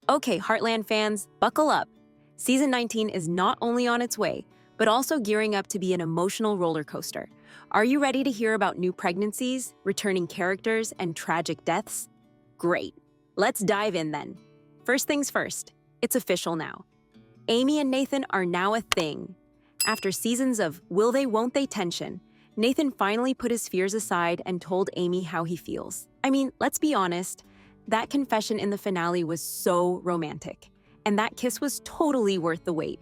Okay, Heartland fans, buckle up. Season 19 is not only on its way, but also gearing up to be an emotional roller coaster. Are you ready to hear about new pregnancies, returning characters, and tragic deaths? Great. Let's dive in then. First things first, it's official now. Amy and Nathan are now a thing. After seasons of will they, won't they tension, Nathan finally put his fears aside and told Amy how he feels. I mean, let's be honest, that confession in the finale was so romantic, and that kiss was totally worth the wait.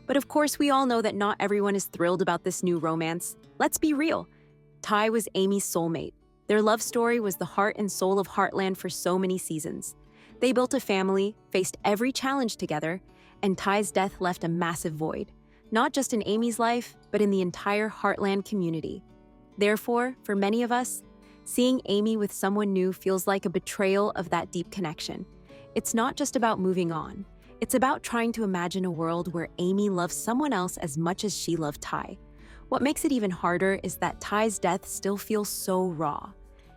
But of course, we all know that not everyone is thrilled about this new romance. Let's be real. Ty was Amy's soulmate. Their love story was the heart and soul of Heartland for so many seasons. They built a family, faced every challenge together, and Ty's death left a massive void, not just in Amy's life, but in the entire Heartland community. Therefore, for many of us, seeing Amy with someone new feels like a betrayal of that deep connection. It's not just about moving on. It's about trying to imagine a world where Amy loves someone else as much as she loved Ty. What makes it even harder is that Ty's death still feels so raw.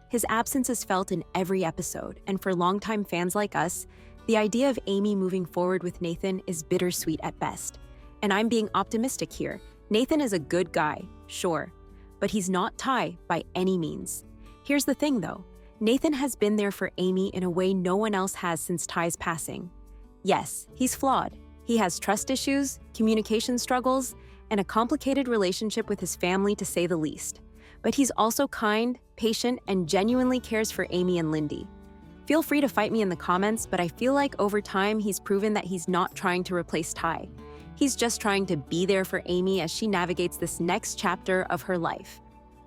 His absence is felt in every episode, and for longtime fans like us, the idea of Amy moving forward with Nathan is bittersweet at best. And I'm being optimistic here. Nathan is a good guy, sure, but he's not Ty by any means. Here's the thing though, Nathan has been there for Amy in a way no one else has since Ty's passing. Yes, he's flawed. He has trust issues, communication struggles, and a complicated relationship with his family to say the least. But he's also kind, patient, and genuinely cares for Amy and Lyndy. Feel free to fight me in the comments, but I feel like over time he's proven that he's not trying to replace Ty. He's just trying to be there for Amy as she navigates this next chapter of her life.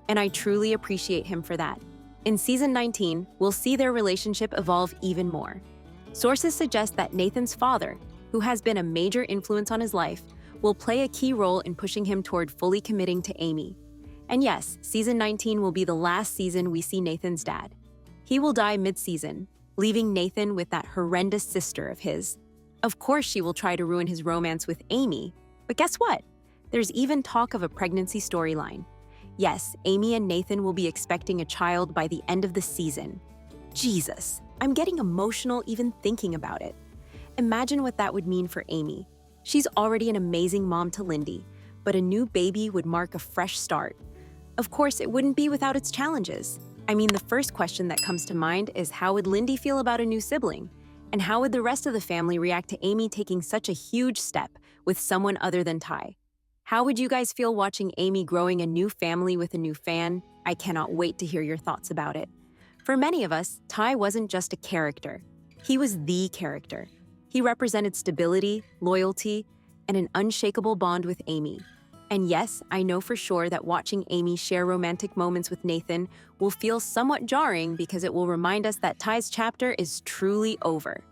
And I truly appreciate him for that. In season 19, we'll see their relationship evolve even more. Sources suggest that Nathan's father, who has been a major influence on his life, will play a key role in pushing him toward fully committing to Amy. And yes, season 19 will be the last season we see Nathan's dad. He will die mid-season, leaving Nathan with that horrendous sister of his. Of course she will try to ruin his romance with Amy, but guess what? There's even talk of a pregnancy storyline. Yes, Amy and Nathan will be expecting a child by the end of the season. Jesus, I'm getting emotional even thinking about it. Imagine what that would mean for Amy. She's already an amazing mom to Lyndy, but a new baby would mark a fresh start. Of course, it wouldn't be without its challenges. I mean, the first question that comes to mind is how would Lyndy feel about a new sibling? And how would the rest of the family react to Amy taking such a huge step with someone other than Ty? How would you guys feel watching Amy growing a new family with a new fan? I cannot wait to hear your thoughts about it. For many of us, Ty wasn't just a character. He was the character. He represented stability, loyalty, and an unshakable bond with Amy. And yes, I know for sure that watching Amy share romantic moments with Nathan will feel somewhat jarring because it will remind us that Ty's chapter is truly over.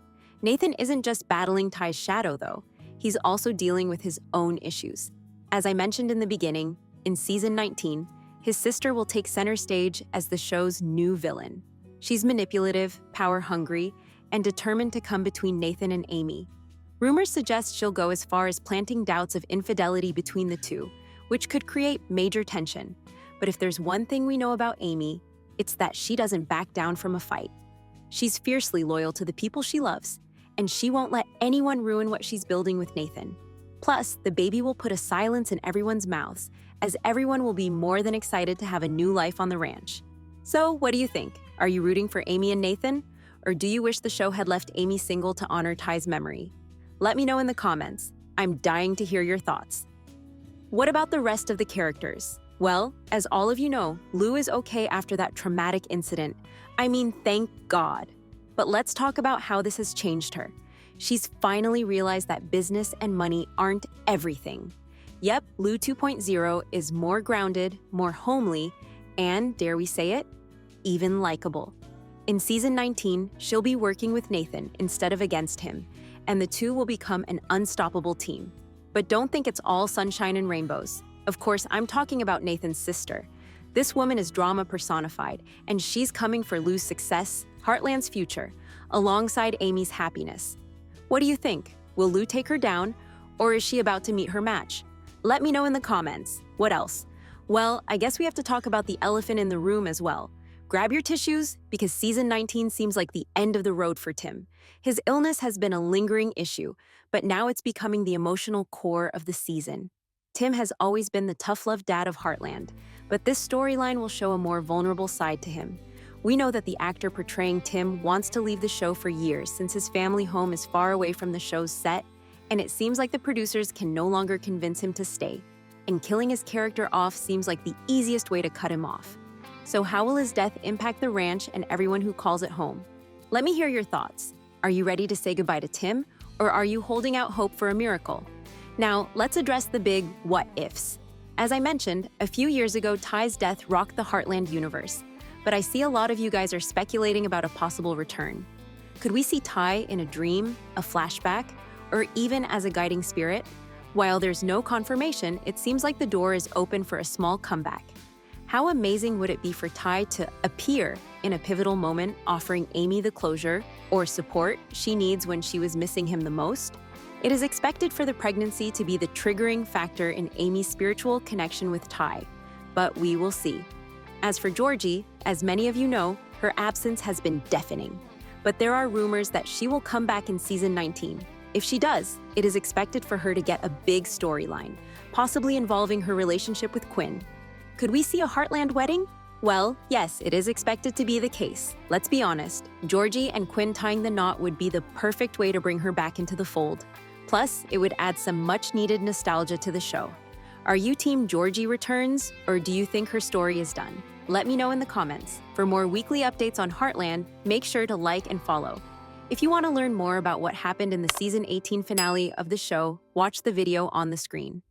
Nathan isn't just battling Ty's shadow, though. He's also dealing with his own issues. As I mentioned in the beginning, in season 19, his sister will take center stage as the show's new villain. She's manipulative, power-hungry, and determined to come between Nathan and Amy. Rumors suggest she'll go as far as planting doubts of infidelity between the two, which could create major tension. But if there's one thing we know about Amy, it's that she doesn't back down from a fight. She's fiercely loyal to the people she loves, and she won't let anyone ruin what she's building with Nathan. Plus, the baby will put a silence in everyone's mouths, as everyone will be more than excited to have a new life on the ranch. So, what do you think? Are you rooting for Amy and Nathan? Or do you wish the show had left Amy single to honor Ty's memory? Let me know in the comments. I'm dying to hear your thoughts. What about the rest of the characters? Well, as all of you know, Lou is okay after that traumatic incident. I mean, thank God. But let's talk about how this has changed her. She's finally realized that business and money aren't everything. Yep, Lou 2.0 is more grounded, more homely, and, dare we say it, even likable. In season 19, she'll be working with Nathan instead of against him, and the two will become an unstoppable team. But don't think it's all sunshine and rainbows. Of course, I'm talking about Nathan's sister. This woman is drama personified, and she's coming for Lou's success, Heartland's future, alongside Amy's happiness. What do you think? Will Lou take her down, or is she about to meet her match? Let me know in the comments. What else? Well, I guess we have to talk about the elephant in the room as well. grab your tissues because season 19 seems like the end of the road for Tim. His illness has been a lingering issue, but now it's becoming the emotional core of the season. Tim has always been the tough-love dad of Heartland, but this storyline will show a more vulnerable side to him. We know that the actor portraying Tim wants to leave the show for years since his family home is far away from the show's set, and it seems like the producers can no longer convince him to stay. And killing his character off seems like the easiest way to cut him off. So how will his death impact the ranch and everyone who calls it home? Let me hear your thoughts. Are you ready to say goodbye to Tim, or are you holding out hope for a miracle? Now, let's address the big what-ifs. As I mentioned, a few years ago, Ty's death rocked the Heartland universe, but I see a lot of you guys are speculating about a possible return. Could we see Ty in a dream, a flashback, or even as a guiding spirit? While there's no confirmation, it seems like the door is open for a small comeback. How amazing would it be for Ty to appear in a pivotal moment, offering Amy the closure or support she needs when she was missing him the most? It is expected for the pregnancy to be the triggering factor in Amy's spiritual connection with Ty, but we will see. As for Georgie, as many of you know, her absence has been deafening, but there are rumors that she will come back in season 19. If she does, it is expected for her to get a big storyline, possibly involving her relationship with Quinn. Could we see a Heartland wedding? Well, yes, it is expected to be the case. Let's be honest, Georgie and Quinn tying the knot would be the perfect way to bring her back into the fold. Plus, it would add some much-needed nostalgia to the show. Are you team Georgie returns, or do you think her story is done? Let me know in the comments. For more weekly updates on Heartland, make sure to like and follow. If you want to learn more about what happened in the season 18 finale of the show, watch the video on the screen.